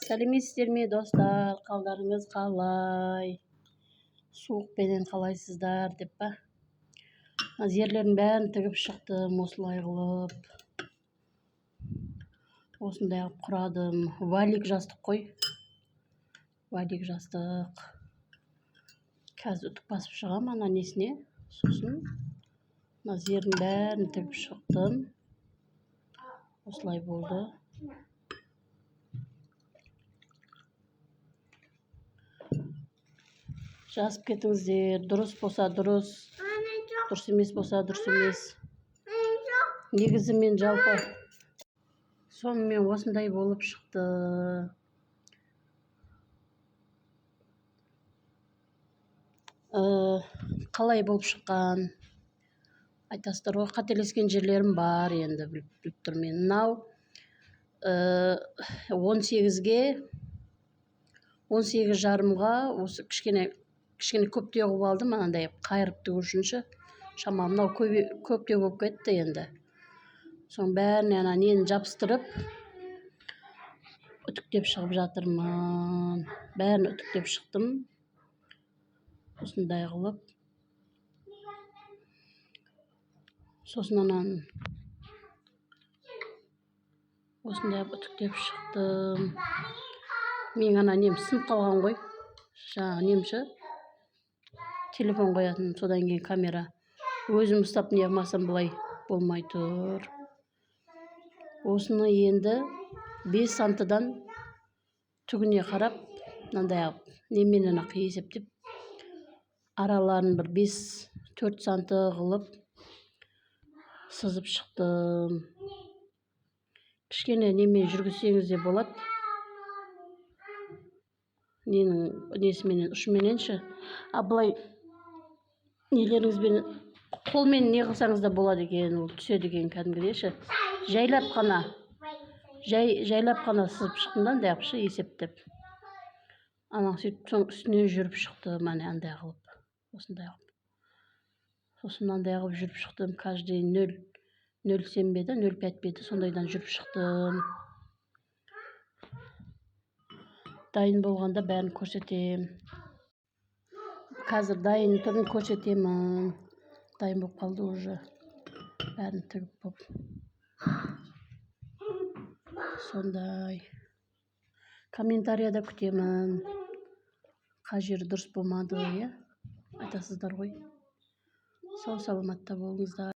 Сәлеметсіздер ме достар, қалдарыңыз қалай? Суықпенен қалайсыздар деп па? Жерлердің бәрін тігіп шықтым, осылай қылып. Осындай қылып құрадым. Валик жастық қой. Валик жастық. Қазір үтік басып шығам ана несіне. Сосын жердің бәрін тігіп шықтым. Осылай болды. Жазып кетіңіздер, дұрыс болса дұрыс, дұрыс емес болса дұрыс емес. Негізі мен жалпы сонымен осындай болып шықты. Қалай болып шыққан? Айтасыздар ғой, қателескен жерлерім бар, енді біліп тұрмын. Мынау 18 жарымға осы кішкене көптеу қылып алдым, анандай қайырып тігу үшінші. Шамам мынау көптеу болып кетті енді. Соның бәріне нені жабыстырып үтіктеп шығып жатырмын. Бәрін үтіктеп шықтым. Осындай қылып. Сосын анан осындай үтіктеп шықтым. Мен ана нем сынып қалған ғой. Жаңағы немші. Телефон қоятын, содан кейін камера. Өзім ұстап не қылмасам былай болмай тұр. Осыны енді 5 сантыдан түгіне қарап, мынандай неменен ақ есептеп, араларын бір 5-4 санты қылып сызып шықтым. Кішкене немен жүргізсеңіз де болады. Несіменен, ұшымененші. Былай нелеріңізбен қолмен не қылсаңыз да болады екен, ол түседі екен кәдімгідейші. Жайлап қана сызып шықтым да, андай қылып есептеп. Ана сөйтіп соң үстіне жүріп шықтым, андай қылып, осындай қылып. Сосын андай қылып жүріп шықтым, каждый 0,7 беді, 0,5 беді, сондайдан жүріп шықтым. Дайын болғанда бәрін көрсетем. Қазір дайын түрін көрсетемін. Дайын болып қалды уже. Бәрін тігіп болып. Сондай. Комментарияда күтемін. Қай жері дұрыс болмады, айтасыздар ғой. Сау саламатта болыңыздар.